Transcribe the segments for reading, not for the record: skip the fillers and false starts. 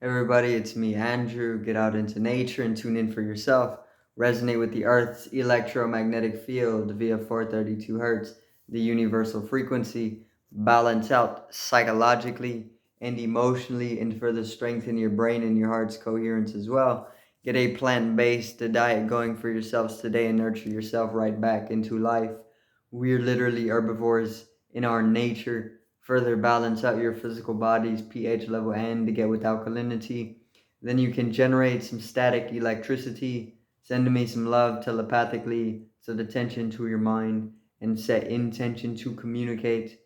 Everybody, it's me, Andrew. Get out into nature and tune in for yourself. Resonate with the Earth's electromagnetic field via 432 hertz, the universal frequency. Balance out psychologically and emotionally, and further strengthen your brain and your heart's coherence as well. Get a plant based diet going for yourselves today and nurture yourself right back into life. We're literally herbivores in our nature. Further balance out your physical body's pH level and to get with alkalinity. Then you can generate some static electricity. Send me some love telepathically. Set attention to your mind and set intention to communicate.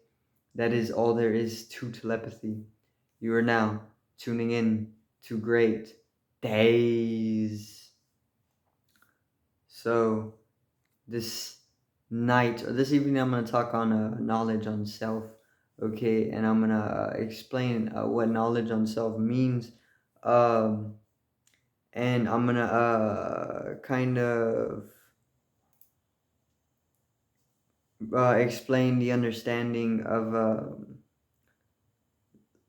That is all there is to telepathy. You are now tuning in to great days. So, this night or this evening, I'm going to talk on knowledge on self. Okay, and I'm going to explain what knowledge on self means. Um, and I'm going to kind of explain the understanding of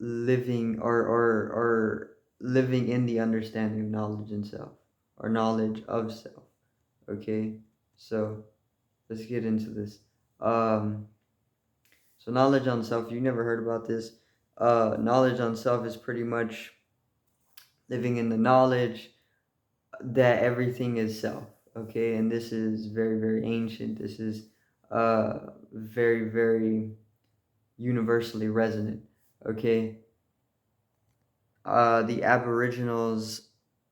living or living in the understanding of knowledge and self or knowledge of self. Okay, so let's get into this. Um, So knowledge on self, you never heard about this. Knowledge on self is pretty much living in the knowledge that everything is self. Okay, and this is very, very ancient. This is very, very universally resonant. Okay, the Aboriginals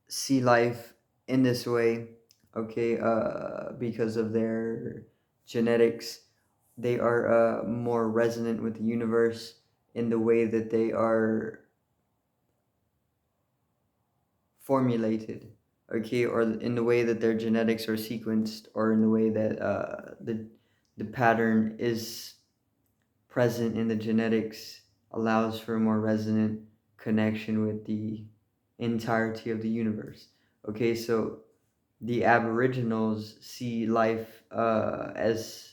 see life in this way. Okay, because of their genetics, they are more resonant with the universe in the way that they are formulated, okay, or in the way that their genetics are sequenced, or in the way that the pattern is present in the genetics allows for a more resonant connection with the entirety of the universe. Okay, so the Aboriginals see life as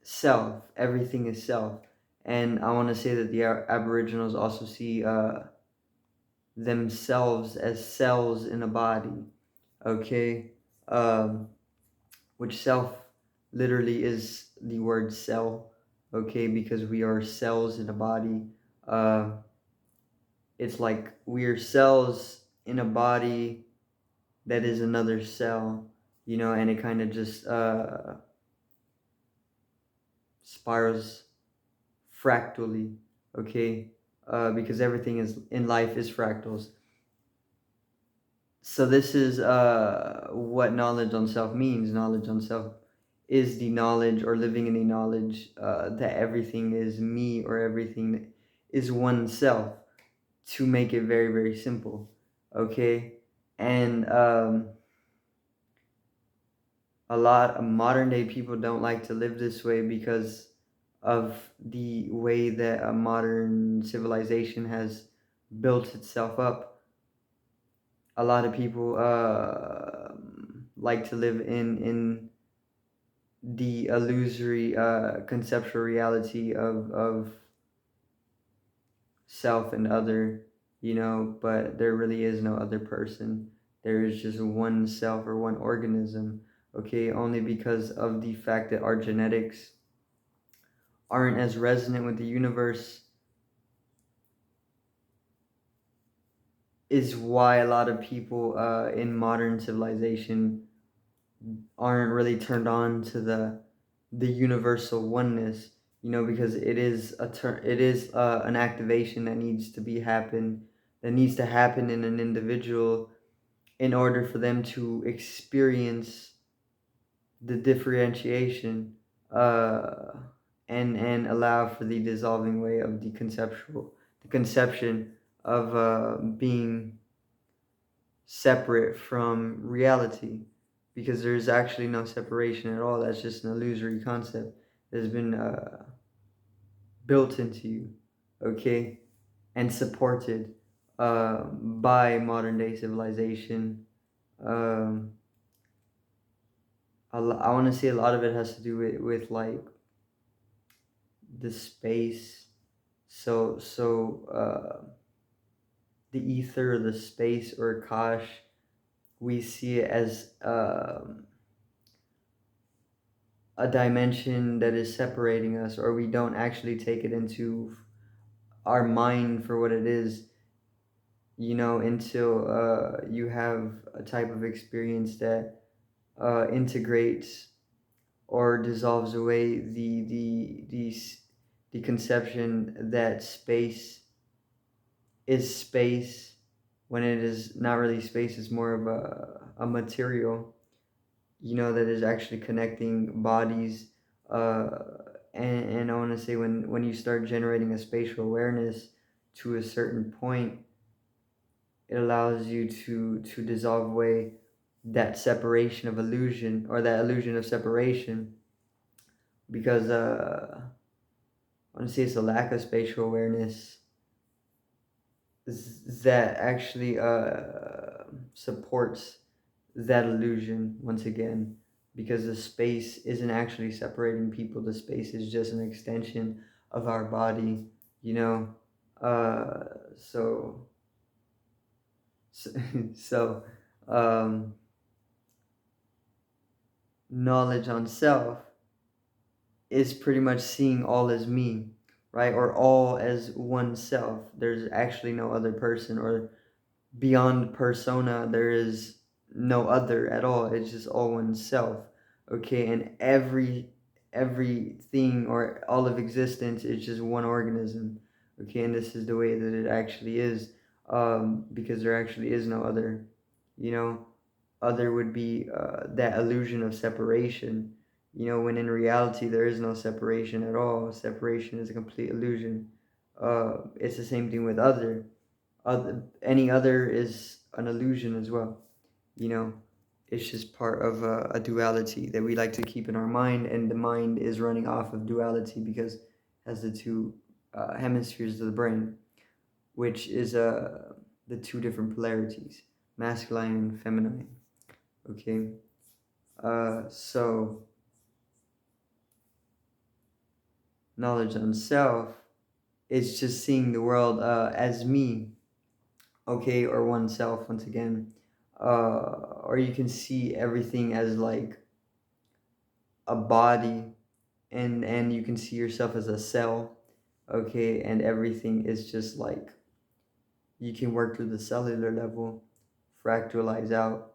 self. Everything is self, and I want to say that the Aboriginals also see themselves as cells in a body. Okay, um, which self literally is the word cell. Okay, because we are cells in a body. Uh, it's like we are cells in a body that is another cell, and it kind of just spirals fractally. Okay, because everything is in life is fractals. So this is what knowledge on self means. Knowledge on self is the knowledge or living in the knowledge that everything is me or everything is oneself, to make it very, very simple. Okay, and a lot of modern day people don't like to live this way because of the way that a modern civilization has built itself up. A lot of people like to live in the illusory conceptual reality of self and other, but there really is no other person. There is just one self or one organism. Okay, only because of the fact that our genetics aren't as resonant with the universe is why a lot of people in modern civilization aren't really turned on to the universal oneness, because it is an activation that needs to happen in an individual in order for them to experience the differentiation uh, and allow for the dissolving way of the conception of being separate from reality, because there's actually no separation at all. That's just an illusory concept that's been built into you, okay, and supported by modern day civilization. Um, I want to say a lot of it has to do with like the space. So the ether or the space or Akash, we see it as a dimension that is separating us, or we don't actually take it into our mind for what it is, until you have a type of experience that integrates or dissolves away the conception that space is space, when it is not really space. It's more of a material, that is actually connecting bodies. uh, and I want to say, when you start generating a spatial awareness to a certain point, it allows you to dissolve away that separation of illusion, or that illusion of separation, because I want to say it's a lack of spatial awareness that actually supports that illusion once again, because the space isn't actually separating people. The space is just an extension of our body, you know. uh so so, so um knowledge on self is pretty much seeing all as me, right? Or all as oneself. There's actually no other person, or beyond persona, there is no other at all. It's just all oneself. Okay, and everything, or all of existence, is just one organism. Okay, and this is the way that it actually is, because there actually is no other. You know, other would be that illusion of separation. When in reality there is no separation at all. Separation is a complete illusion. It's the same thing with any other is an illusion as well. you know it's just part of a duality that we like to keep in our mind, and the mind is running off of duality because it has the two hemispheres of the brain, which is the two different polarities, masculine and feminine. Okay. So knowledge on self is just seeing the world as me, okay, or oneself once again. Or you can see everything as like a body, and you can see yourself as a cell, okay, and everything is just like, you can work through the cellular level, fractalize out,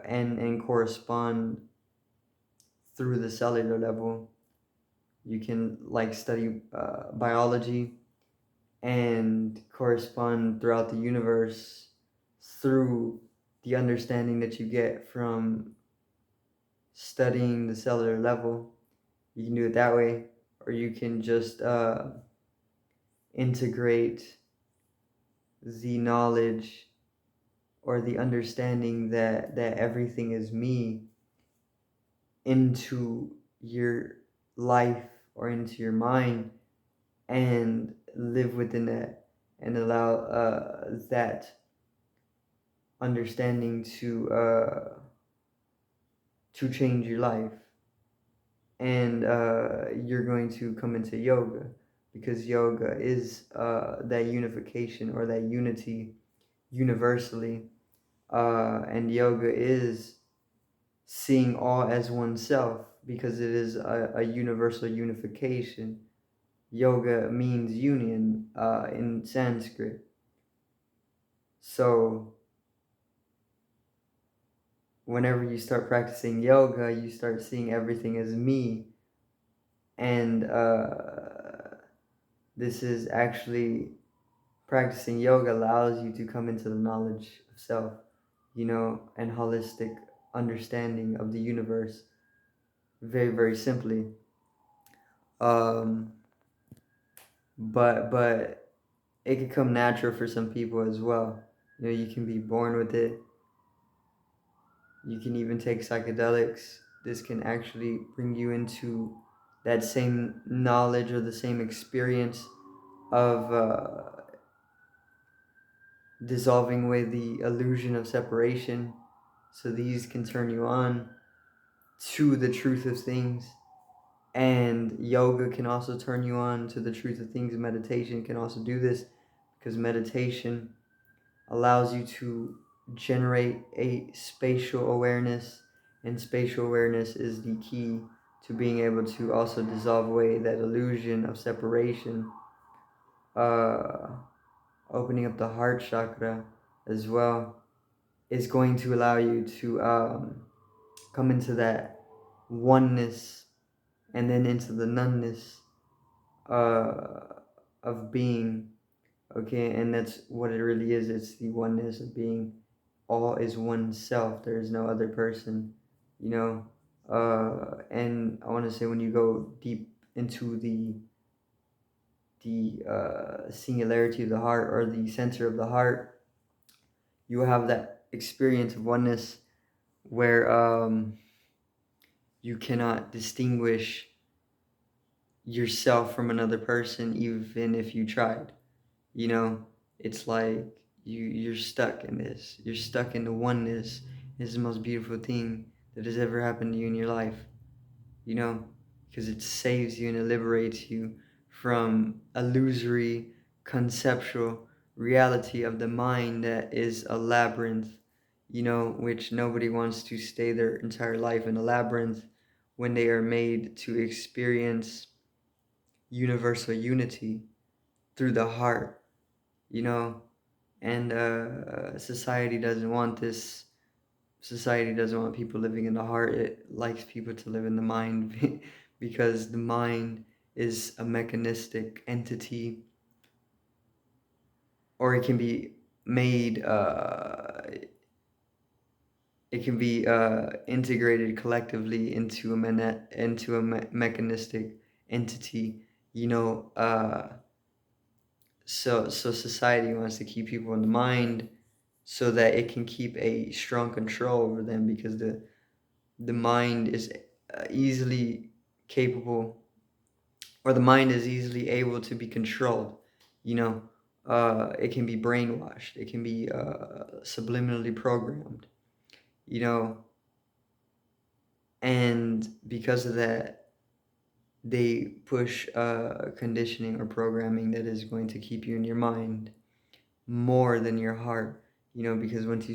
and correspond through the cellular level. You can like study biology and correspond throughout the universe through the understanding that you get from studying the cellular level. You can do it that way, or you can just integrate the knowledge or the understanding that everything is me into your life or into your mind, and live within that, and allow that understanding to change your life. And you're going to come into yoga, because yoga is that unification, or that unity universally. And yoga is seeing all as oneself, because it is a universal unification. Yoga means union in Sanskrit. So whenever you start practicing yoga, you start seeing everything as me. And this is actually, practicing yoga allows you to come into the knowledge of self, and holistic understanding of the universe, very, very simply. Um, but it can come natural for some people as well. You can be born with it. You can even take psychedelics. This can actually bring you into that same knowledge, or the same experience of dissolving away the illusion of separation. So these can turn you on to the truth of things. And yoga can also turn you on to the truth of things. Meditation can also do this, because meditation allows you to generate a spatial awareness, and spatial awareness is the key to being able to also dissolve away that illusion of separation. uh, Opening up the heart chakra as well is going to allow you to come into that oneness, and then into the noneness uh, of being. Okay, and that's what it really is. It's the oneness of being. All is one self. There is no other person, you know. And I want to say, when you go deep into the singularity of the heart, or the center of the heart, you have that experience of oneness where you cannot distinguish yourself from another person, even if you tried. You know, it's like you're stuck in this. You're stuck in the oneness. It's the most beautiful thing that has ever happened to you in your life. You know, because it saves you and it liberates you from illusory conceptual reality of the mind that is a labyrinth, you know, which nobody wants to stay their entire life in a labyrinth when they are made to experience universal unity through the heart, you know. And society doesn't want this. Society doesn't want people living in the heart. It likes people to live in the mind because the mind is a mechanistic entity, or it can be made, it can be integrated collectively into a mechanistic entity, you know. So society wants to keep people in the mind so that it can keep a strong control over them, because the mind is easily capable, or the mind is easily able to be controlled, you know. It can be brainwashed, it can be subliminally programmed, you know. And because of that, they push conditioning or programming that is going to keep you in your mind more than your heart, you know. Because once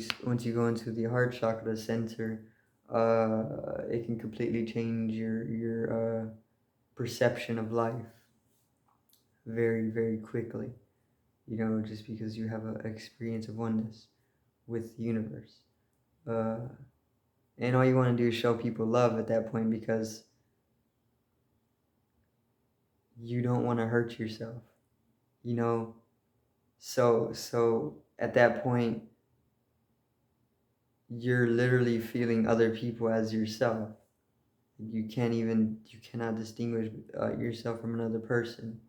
you go into the heart chakra center, it can completely change your perception of life very, very quickly, you know, just because you have an experience of oneness with the universe. uh, and all you want to do is show people love at that point, because you don't want to hurt yourself, you know. So at that point, you're literally feeling other people as yourself. You cannot distinguish yourself from another person,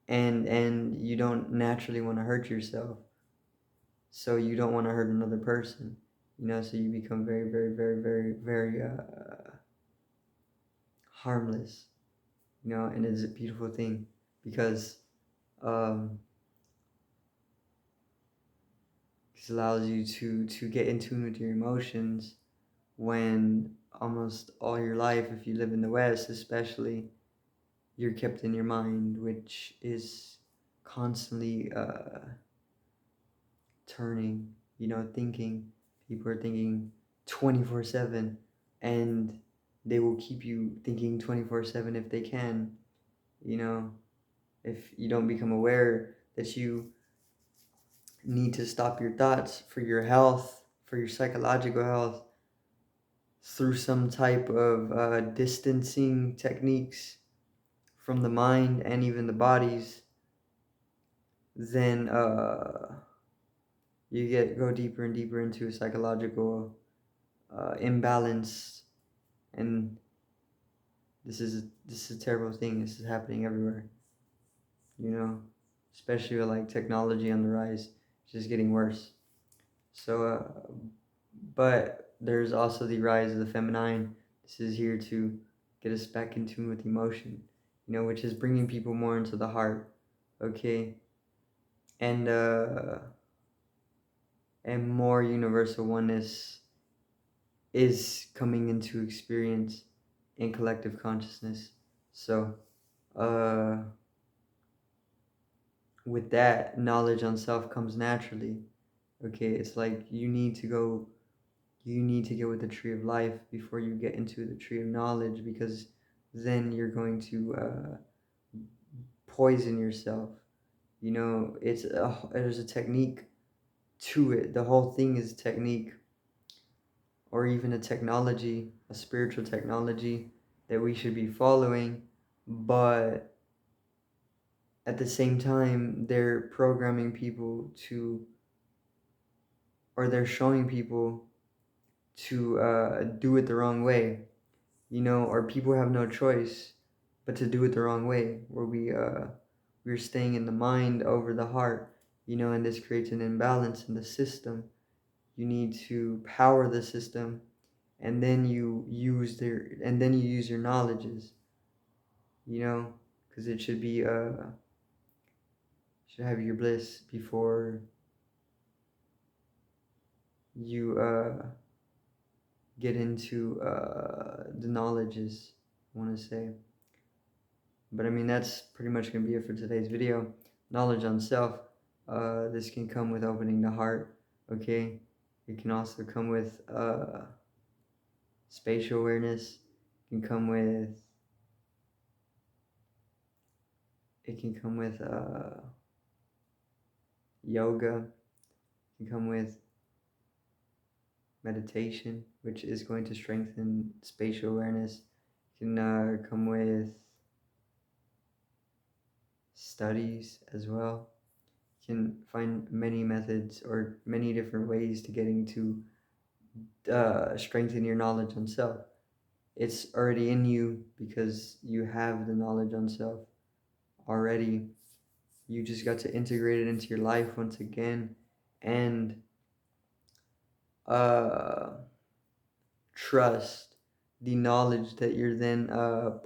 and you don't naturally want to hurt yourself, so you don't want to hurt another person, you know. So you become very, very, very, very, very harmless, you know. And it's a beautiful thing, because um, it allows you to get in tune with your emotions, when almost all your life, if you live in the West especially, you're kept in your mind, which is constantly turning, you know, thinking. People are thinking 24/7, and they will keep you thinking 24/7 if they can, you know. If you don't become aware that you need to stop your thoughts for your health, for your psychological health, through some type of distancing techniques from the mind and even the bodies, then you go deeper and deeper into a psychological imbalance. And this is a terrible thing. This is happening everywhere, you know, especially with like technology on the rise. It's just getting worse. So but there's also the rise of the feminine. This is here to get us back in tune with emotion, you know, which is bringing people more into the heart. Okay. And and more universal oneness is coming into experience in collective consciousness. So, uh, with that, knowledge on self comes naturally. Okay, it's like you need to get with the tree of life before you get into the tree of knowledge, because then you're going to poison yourself. There's a technique to it. The whole thing is technique, or even a technology, a spiritual technology that we should be following, but at the same time, they're programming people to, or they're showing people to do it the wrong way, or people have no choice but to do it the wrong way, where we're staying in the mind over the heart, and this creates an imbalance in the system. You need to power the system, and then you use your knowledges, because it should be should have your bliss before you get into the knowledges, I want to say. But I mean, that's pretty much going to be it for today's video. Knowledge on self. This can come with opening the heart, okay? It can also come with spatial awareness. It can come with yoga. It can come with meditation, which is going to strengthen spatial awareness. It can come with studies as well. You can find many methods or many different ways to getting to strengthen your knowledge on self. It's already in you because you have the knowledge on self already. You just got to integrate it into your life once again, and uh, trust the knowledge that you're then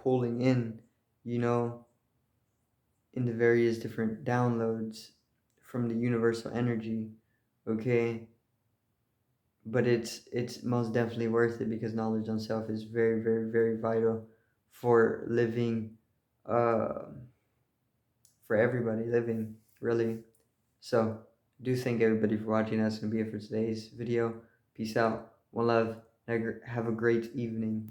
pulling in, you know, in the various different downloads from the universal energy, okay? But it's most definitely worth it, because knowledge on self is very, very, very vital for living, uh, for everybody living, really. So, do thank everybody for watching. That's going to be it for today's video. Peace out. One love. Have a great evening.